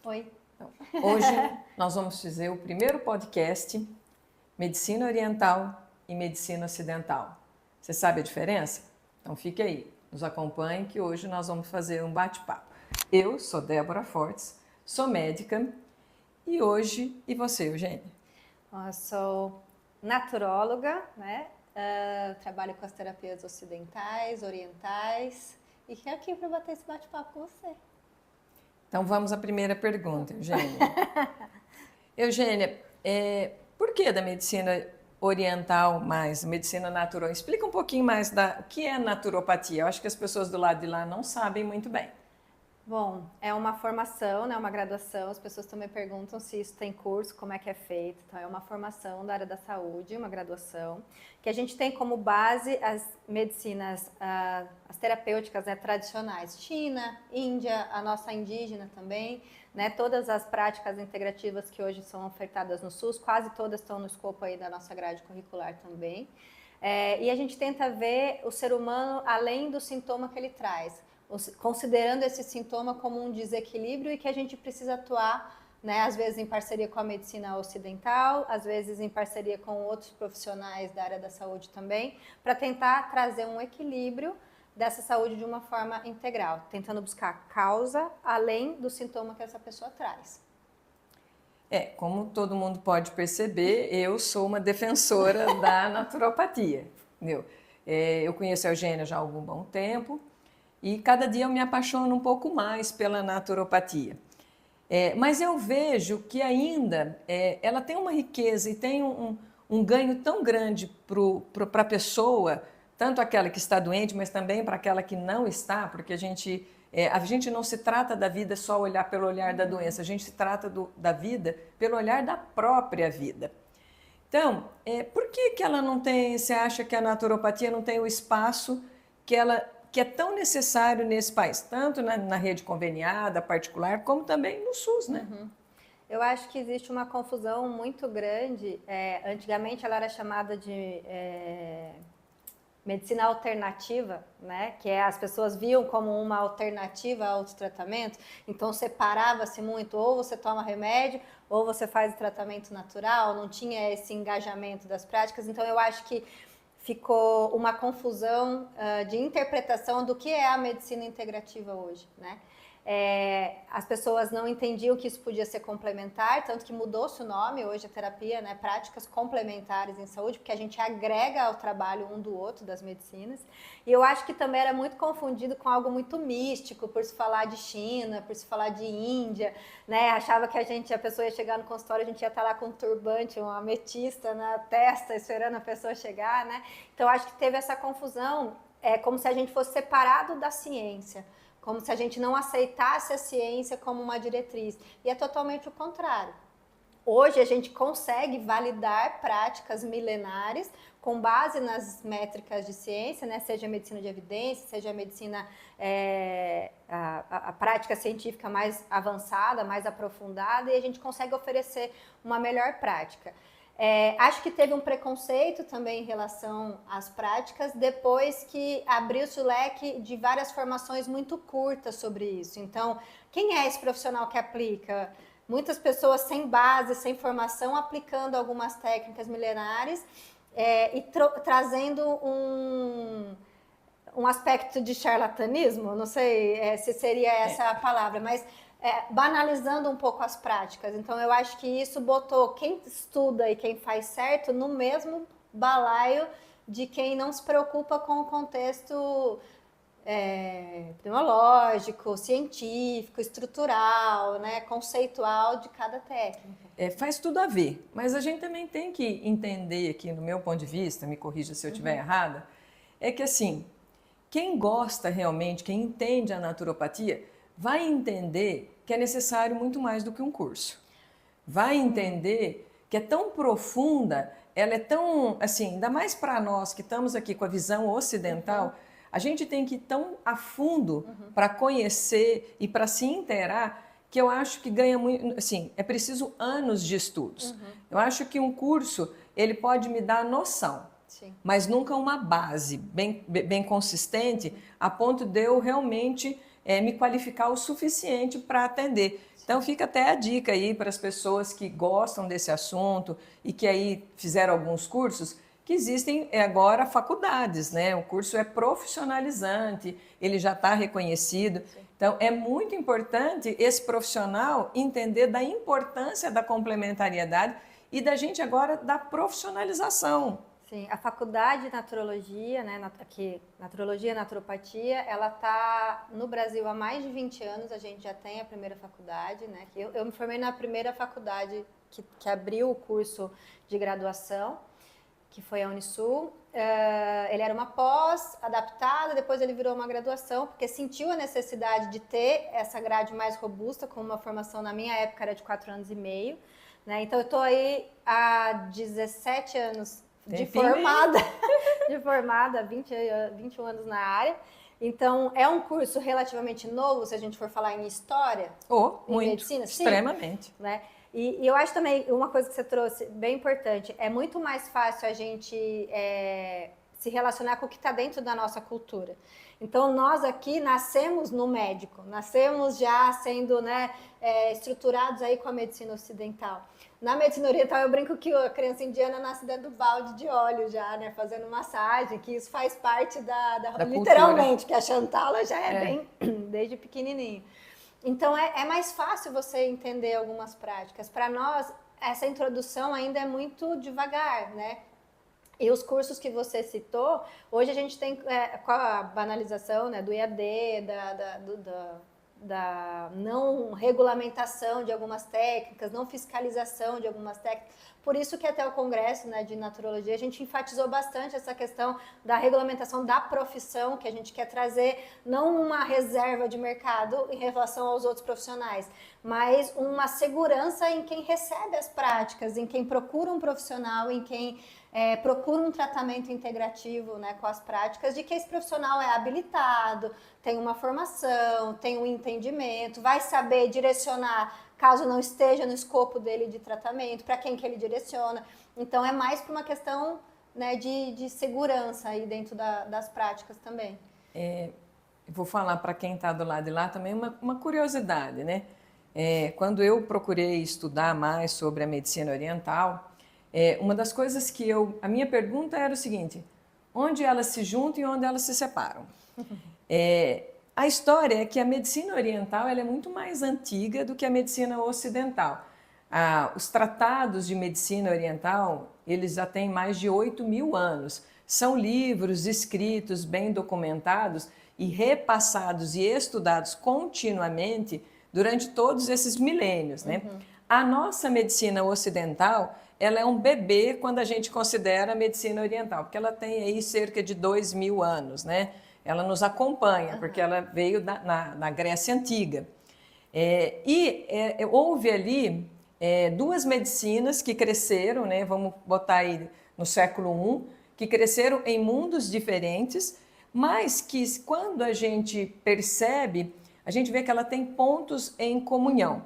Oi. Então, hoje nós vamos fazer o primeiro podcast Medicina Oriental e Medicina Ocidental. Você sabe a diferença? Então fique aí, nos acompanhe que hoje nós vamos fazer um bate-papo. Eu sou Débora Fortes, sou médica e você, Eugênia? Eu sou naturóloga, né? Trabalho com as terapias ocidentais, orientais e estou aqui para bater esse bate-papo com você. Então vamos à primeira pergunta, Eugênia. Eugênia, por que da medicina oriental mais medicina natural? Explica um pouquinho mais o que é naturopatia. Eu acho que as pessoas do lado de lá não sabem muito bem. Bom, é uma formação, né, uma graduação, as pessoas também perguntam se isso tem curso, como é que é feito. Então, é uma formação da área da saúde, uma graduação, que a gente tem como base as medicinas, as terapêuticas, né, tradicionais. China, Índia, a nossa indígena também, né, todas as práticas integrativas que hoje são ofertadas no SUS, quase todas estão no escopo aí da nossa grade curricular também. E a gente tenta ver o ser humano além do sintoma que ele traz, considerando esse sintoma como um desequilíbrio e que a gente precisa atuar, né, às vezes em parceria com a medicina ocidental, às vezes em parceria com outros profissionais da área da saúde também, para tentar trazer um equilíbrio dessa saúde de uma forma integral, tentando buscar causa além do sintoma que essa pessoa traz. Como todo mundo pode perceber, eu sou uma defensora da naturopatia. Entendeu? Eu conheço a Eugênia já há algum bom tempo e cada dia eu me apaixono um pouco mais pela naturopatia. Mas eu vejo que ainda ela tem uma riqueza e tem um ganho tão grande para a pessoa, tanto aquela que está doente, mas também para aquela que não está, porque a gente não se trata da vida só olhar pelo olhar da doença, a gente se trata da vida pelo olhar da própria vida. Então, por que ela não tem, você acha que a naturopatia não tem o espaço que é tão necessário nesse país, tanto na rede conveniada, particular, como também no SUS, né? Uhum. Eu acho que existe uma confusão muito grande. Antigamente ela era chamada de medicina alternativa, né? Que as pessoas viam como uma alternativa a outros tratamentos. Então separava-se muito, ou você toma remédio, ou você faz o tratamento natural. Não tinha esse engajamento das práticas. Então eu acho que ficou uma confusão de interpretação do que é a medicina integrativa hoje, né? As pessoas não entendiam que isso podia ser complementar, tanto que mudou-se o nome hoje a terapia, né? Práticas complementares em saúde, porque a gente agrega ao trabalho um do outro das medicinas. E eu acho que também era muito confundido com algo muito místico, por se falar de China, por se falar de Índia, né? Achava que a pessoa ia chegar no consultório, a gente ia estar lá com um turbante, uma ametista na testa, esperando a pessoa chegar, né? Então acho que teve essa confusão, como se a gente fosse separado da ciência, como se a gente não aceitasse a ciência como uma diretriz. E é totalmente o contrário. Hoje a gente consegue validar práticas milenares com base nas métricas de ciência, né? Seja a medicina de evidência, seja a medicina, a prática científica mais avançada, mais aprofundada, e a gente consegue oferecer uma melhor prática. Acho que teve um preconceito também em relação às práticas, depois que abriu-se o leque de várias formações muito curtas sobre isso. Então, quem é esse profissional que aplica? Muitas pessoas sem base, sem formação, aplicando algumas técnicas milenares e trazendo um aspecto de charlatanismo, não sei se seria essa a palavra, mas banalizando um pouco as práticas. Então eu acho que isso botou quem estuda e quem faz certo no mesmo balaio de quem não se preocupa com o contexto tecnológico, científico, estrutural, né, conceitual de cada técnica. Faz tudo a ver, mas a gente também tem que entender aqui, no meu ponto de vista, me corrija se eu estiver errada, é que assim, quem gosta realmente, quem entende a naturopatia, vai entender que é necessário muito mais do que um curso. Vai entender que é tão profunda, ela é tão, assim, ainda mais para nós que estamos aqui com a visão ocidental, a gente tem que ir tão a fundo para conhecer e para se inteirar, que eu acho que ganha muito, assim, é preciso anos de estudos. Eu acho que um curso, ele pode me dar noção, mas nunca uma base bem consistente a ponto de eu realmente me qualificar o suficiente para atender. Então fica até a dica aí para as pessoas que gostam desse assunto e que aí fizeram alguns cursos, que existem agora faculdades, né? O curso é profissionalizante, ele já está reconhecido. Então é muito importante esse profissional entender da importância da complementariedade e da gente agora da profissionalização. Sim, a faculdade de naturologia, né, aqui, naturologia e naturopatia, ela está no Brasil há mais de 20 anos, a gente já tem a primeira faculdade, né, que eu me formei na primeira faculdade que abriu o curso de graduação, que foi a Unisul. Ele era uma pós adaptada, depois ele virou uma graduação, porque sentiu a necessidade de ter essa grade mais robusta, com uma formação, na minha época, era de 4 anos e meio, né, então eu estou aí há 17 anos de formada, 21 anos na área. Então, é um curso relativamente novo, se a gente for falar em história, em muito, medicina. Extremamente. Sim, né? E eu acho também, uma coisa que você trouxe, bem importante, é muito mais fácil a gente se relacionar com o que está dentro da nossa cultura. Então, nós aqui nascemos no médico, nascemos já sendo, né, estruturados aí com a medicina ocidental. Na medicina oriental, eu brinco que a criança indiana nasce dentro do balde de óleo já, né? Fazendo massagem, que isso faz parte da literalmente, que a Chantal já é bem desde pequenininho. Então, é mais fácil você entender algumas práticas. Para nós, essa introdução ainda é muito devagar, né? E os cursos que você citou, hoje a gente tem, com a banalização, né, do IAD, da não regulamentação de algumas técnicas, não fiscalização de algumas técnicas. Por isso que até o Congresso, né, de Naturologia, a gente enfatizou bastante essa questão da regulamentação da profissão, que a gente quer trazer não uma reserva de mercado em relação aos outros profissionais, mas uma segurança em quem recebe as práticas, em quem procura um profissional, em quem procura um tratamento integrativo, né, com as práticas, de que esse profissional é habilitado, tem uma formação, tem um entendimento, vai saber direcionar, caso não esteja no escopo dele de tratamento, para quem que ele direciona. Então, é mais para uma questão, né, de segurança aí dentro das práticas também. Vou falar para quem está do lado de lá também uma curiosidade, né? Quando eu procurei estudar mais sobre a medicina oriental, uma das coisas que a minha pergunta era o seguinte: onde elas se juntam e onde elas se separam? A história é que a medicina oriental ela é muito mais antiga do que a medicina ocidental. Os tratados de medicina oriental, eles já têm mais de 8.000 anos. São livros escritos, bem documentados e repassados e estudados continuamente durante todos esses milênios, né? A nossa medicina ocidental, ela é um bebê quando a gente considera a medicina oriental, porque ela tem aí cerca de 2.000 anos, né? Ela nos acompanha, porque ela veio na Grécia Antiga. Houve ali duas medicinas que cresceram, né? Vamos botar aí no século I, que cresceram em mundos diferentes, mas que quando a gente percebe, a gente vê que ela tem pontos em comunhão.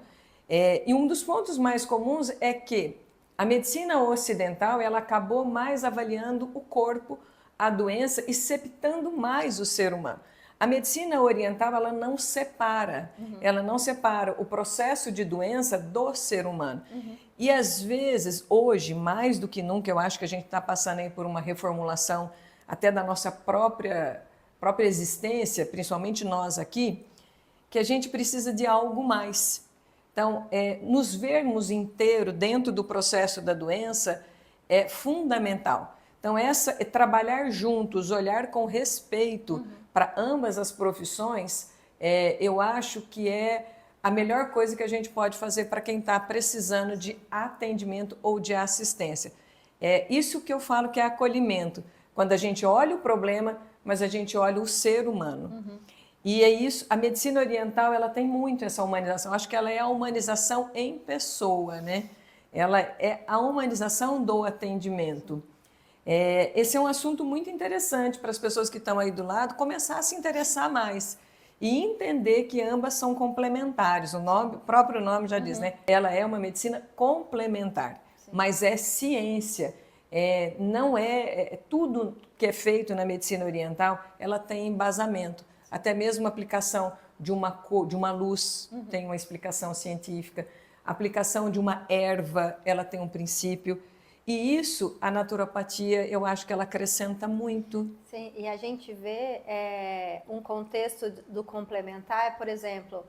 E um dos pontos mais comuns é que a medicina ocidental ela acabou mais avaliando o corpo, a doença e septando mais o ser humano. A medicina oriental ela não separa, ela não separa o processo de doença do ser humano. E às vezes, hoje, mais do que nunca, eu acho que a gente está passando aí por uma reformulação até da nossa própria existência, principalmente nós aqui, que a gente precisa de algo mais. Então, nos vermos inteiro dentro do processo da doença é fundamental. Então, trabalhar juntos, olhar com respeito para ambas as profissões, eu acho que é a melhor coisa que a gente pode fazer para quem está precisando de atendimento ou de assistência. É isso que eu falo que é acolhimento. Quando a gente olha o problema, mas a gente olha o ser humano. E é isso, a medicina oriental ela tem muito essa humanização. Acho que ela é a humanização em pessoa, né? Ela é a humanização do atendimento. Esse é um assunto muito interessante para as pessoas que estão aí do lado começar a se interessar mais e entender que ambas são complementares. O próprio nome já diz, né? Ela é uma medicina complementar, mas é ciência. Não tudo que é feito na medicina oriental, ela tem embasamento. Até mesmo a aplicação de uma cor, de uma luz, tem uma explicação científica. A aplicação de uma erva, ela tem um princípio. E isso, a naturopatia, eu acho que ela acrescenta muito. Sim, e a gente vê um contexto do complementar, por exemplo,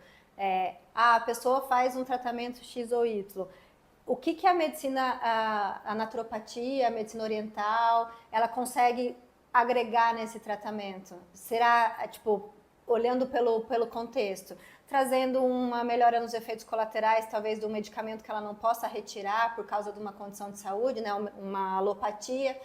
a pessoa faz um tratamento X ou Y. O que a medicina, a naturopatia, a medicina oriental, ela consegue agregar nesse tratamento? Será, tipo, olhando pelo contexto, trazendo uma melhora nos efeitos colaterais, talvez do medicamento que ela não possa retirar por causa de uma condição de saúde, né, uma alopatia,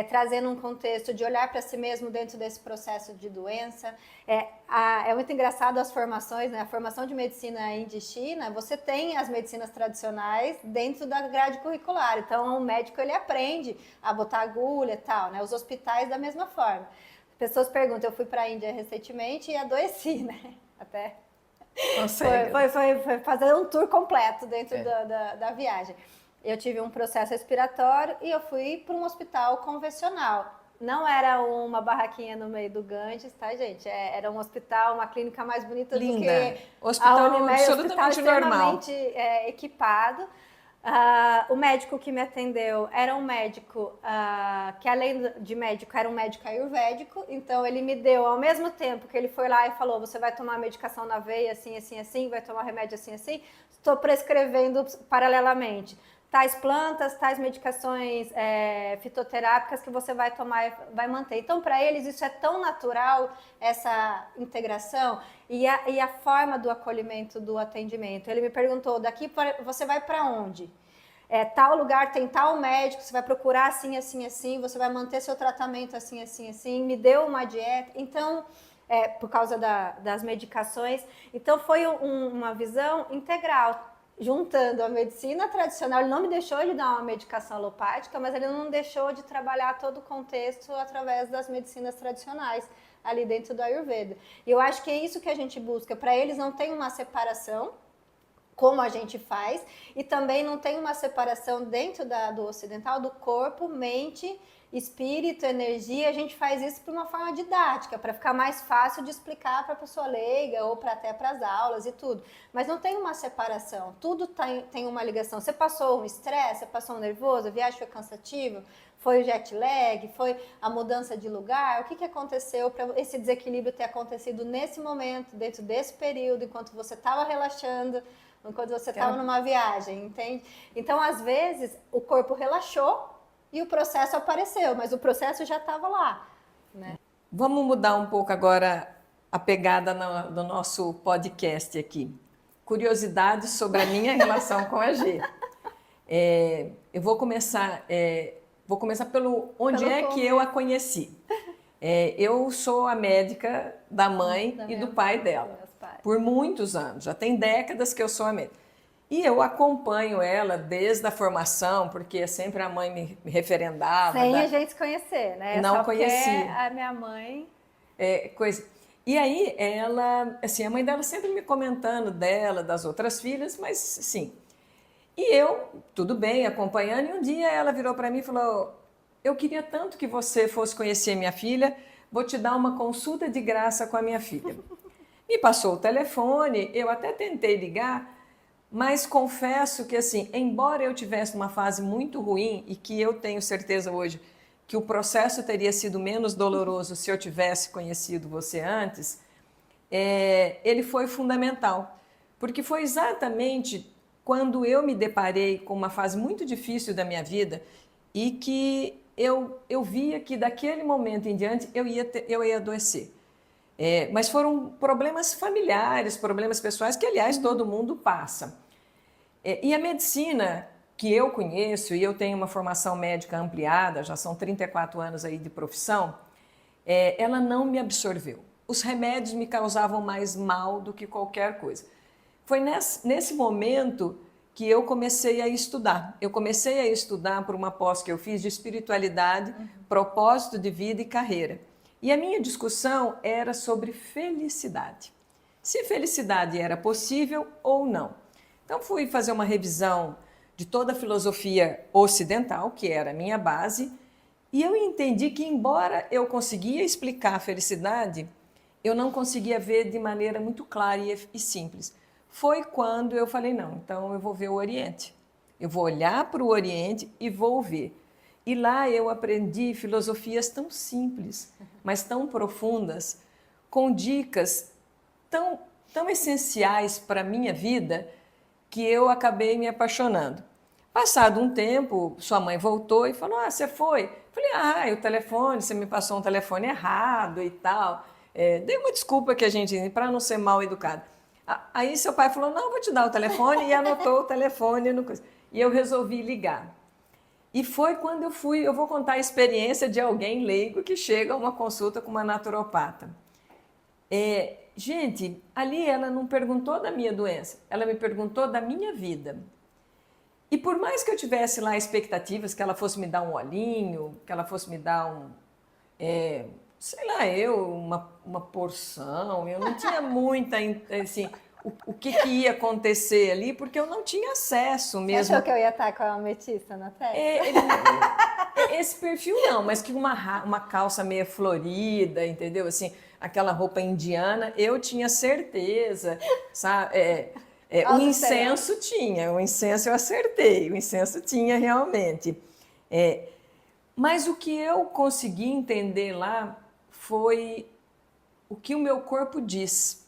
trazendo um contexto de olhar para si mesmo dentro desse processo de doença. É muito engraçado as formações, né? A formação de medicina Índia e China, você tem as medicinas tradicionais dentro da grade curricular, então o médico ele aprende a botar agulha e tal, né? Os hospitais da mesma forma. Pessoas perguntam, eu fui para a Índia recentemente e adoeci, né? Até foi fazer um tour completo dentro da viagem. Eu tive um processo respiratório e eu fui para um hospital convencional. Não era uma barraquinha no meio do Ganges, tá, gente? Era um hospital, uma clínica mais bonita do que hospital a Unimed, absolutamente normal. Extremamente equipado. O médico que me atendeu era um médico que, além de médico, era um médico ayurvédico. Então, ele me deu, ao mesmo tempo que ele foi lá e falou, você vai tomar medicação na veia, assim, assim, assim, vai tomar remédio assim, assim, estou prescrevendo paralelamente tais plantas, tais medicações fitoterápicas que você vai tomar e vai manter. Então, para eles, isso é tão natural, essa integração e a forma do acolhimento, do atendimento. Ele me perguntou, você vai para onde? Tal lugar tem tal médico, você vai procurar assim, assim, assim, você vai manter seu tratamento assim, assim, assim, me deu uma dieta. Então, por causa das medicações. Então, foi uma visão integral, juntando a medicina tradicional. Ele não me deixou de dar uma medicação alopática, mas ele não deixou de trabalhar todo o contexto através das medicinas tradicionais ali dentro do Ayurveda. E eu acho que é isso que a gente busca. Para eles não tem uma separação, como a gente faz, e também não tem uma separação dentro do ocidental do corpo, mente, espírito, energia. A gente faz isso por uma forma didática, para ficar mais fácil de explicar para a pessoa leiga ou até para as aulas e tudo. Mas não tem uma separação, tudo tem uma ligação. Você passou um estresse, você passou um nervoso, a viagem foi cansativa, foi o jet lag, foi a mudança de lugar. O que aconteceu para esse desequilíbrio ter acontecido nesse momento, dentro desse período, enquanto você estava relaxando, enquanto você estava numa viagem, entende? Então, às vezes, o corpo relaxou e o processo apareceu, mas o processo já estava lá, né? Vamos mudar um pouco agora a pegada do nosso podcast aqui. Curiosidades sobre a minha relação com a G. Eu vou começar pelo onde que eu a conheci. Eu sou a médica da mãe e do pai dela, por muitos anos, já tem décadas que eu sou a médica. E eu acompanho ela desde a formação, porque sempre a mãe me referendava. Sem a gente se conhecer, né? Não só conhecia. A minha mãe... E aí, ela, assim, a mãe dela sempre me comentando dela, das outras filhas, mas sim. E eu, tudo bem, acompanhando, e um dia ela virou para mim e falou, eu queria tanto que você fosse conhecer minha filha, vou te dar uma consulta de graça com a minha filha. Me passou o telefone, eu até tentei ligar, mas confesso que, assim, embora eu tivesse uma fase muito ruim e que eu tenho certeza hoje que o processo teria sido menos doloroso se eu tivesse conhecido você antes, ele foi fundamental, porque foi exatamente quando eu me deparei com uma fase muito difícil da minha vida e que eu via que daquele momento em diante eu ia adoecer. Mas foram problemas familiares, problemas pessoais, que, aliás, todo mundo passa. E a medicina que eu conheço, e eu tenho uma formação médica ampliada, já são 34 anos aí de profissão, ela não me absorveu. Os remédios me causavam mais mal do que qualquer coisa. Foi nesse momento que eu comecei a estudar. Eu comecei a estudar por uma pós que eu fiz de espiritualidade, propósito de vida e carreira. E a minha discussão era sobre felicidade. Se felicidade era possível ou não. Então fui fazer uma revisão de toda a filosofia ocidental, que era a minha base, e eu entendi que, embora eu conseguia explicar a felicidade, eu não conseguia ver de maneira muito clara e simples. Foi quando eu falei, não, então eu vou ver o Oriente. Eu vou olhar para o Oriente e vou ver. E lá eu aprendi filosofias tão simples, mas tão profundas, com dicas tão essenciais para a minha vida, que eu acabei me apaixonando. Passado um tempo, sua mãe voltou e falou, você foi? Eu falei, o telefone, você me passou um telefone errado e tal. Dei uma desculpa que a gente, para não ser mal educado. Aí seu pai falou, não, vou te dar o telefone, e anotou o telefone. E eu resolvi ligar. E foi quando eu vou contar a experiência de alguém leigo que chega a uma consulta com uma naturopata. Gente, ali ela não perguntou da minha doença, ela me perguntou da minha vida. E por mais que eu tivesse lá expectativas que ela fosse me dar um olhinho, que ela fosse me dar sei lá, uma porção, eu não tinha muita, assim, o que ia acontecer ali, porque eu não tinha acesso mesmo. Você achou que eu ia estar com a ametista na testa? Esse perfil não, mas que uma calça meio florida, entendeu? Assim, aquela roupa indiana, eu tinha certeza, sabe? O incenso tinha, o incenso eu acertei, o incenso tinha realmente. Mas o que eu consegui entender lá foi o que o meu corpo diz.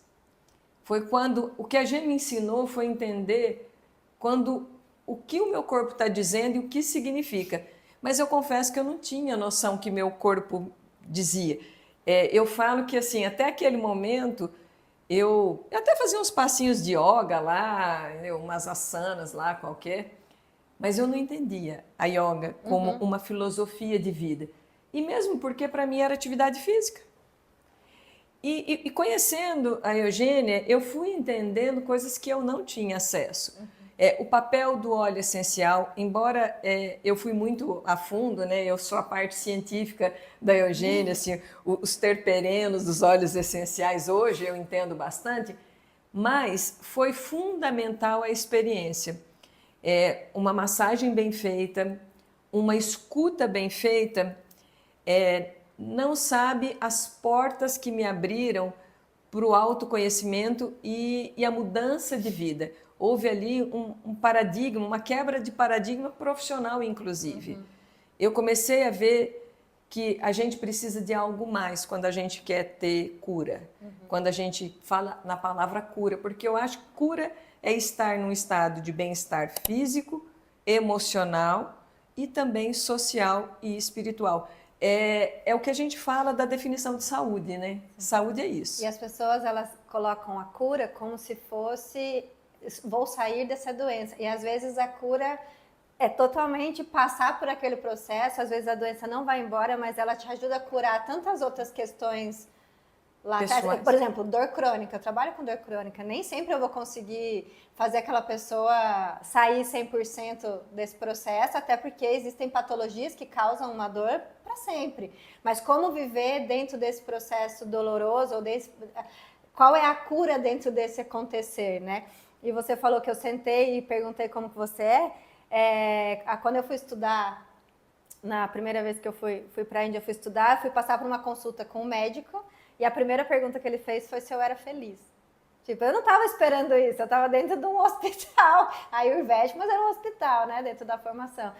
Foi quando o que a gente me ensinou foi entender quando o que o meu corpo está dizendo e o que significa. Mas eu confesso que eu não tinha noção que meu corpo dizia. Eu falo que assim, até aquele momento eu até fazia uns passinhos de yoga lá, umas asanas lá qualquer, mas eu não entendia a yoga como uma filosofia de vida. E mesmo porque para mim era atividade física. E conhecendo a Eugênia, eu fui entendendo coisas que eu não tinha acesso. O papel do óleo essencial, embora eu fui muito a fundo, né? Eu sou a parte científica da Eugênia, assim, os terpenos dos óleos essenciais hoje eu entendo bastante, mas foi fundamental a experiência. Uma massagem bem feita, uma escuta bem feita, não sabe as portas que me abriram para o autoconhecimento e a mudança de vida. Houve ali um paradigma, uma quebra de paradigma profissional, inclusive. Eu comecei a ver que a gente precisa de algo mais quando a gente quer ter cura. Quando a gente fala na palavra cura, porque eu acho que cura é estar num estado de bem-estar físico, emocional e também social e espiritual. É o que a gente fala da definição de saúde, né? Saúde é isso. E as pessoas, elas colocam a cura como se fosse, vou sair dessa doença. E às vezes a cura é totalmente passar por aquele processo, às vezes a doença não vai embora, mas ela te ajuda a curar tantas outras questões lá atrás. Por exemplo, dor crônica, eu trabalho com dor crônica, nem sempre eu vou conseguir fazer aquela pessoa sair 100% desse processo, até porque existem patologias que causam uma dor para sempre. Mas como viver dentro desse processo doloroso, ou qual é a cura dentro desse acontecer, né? E você falou que eu sentei e perguntei como que você quando eu fui estudar, na primeira vez que eu fui para a Índia, eu fui estudar, fui passar por uma consulta com um médico, e a primeira pergunta que ele fez foi se eu era feliz. Tipo, eu não estava esperando isso, eu estava dentro de um hospital, Ayurvédico, mas era um hospital, né, dentro da formação.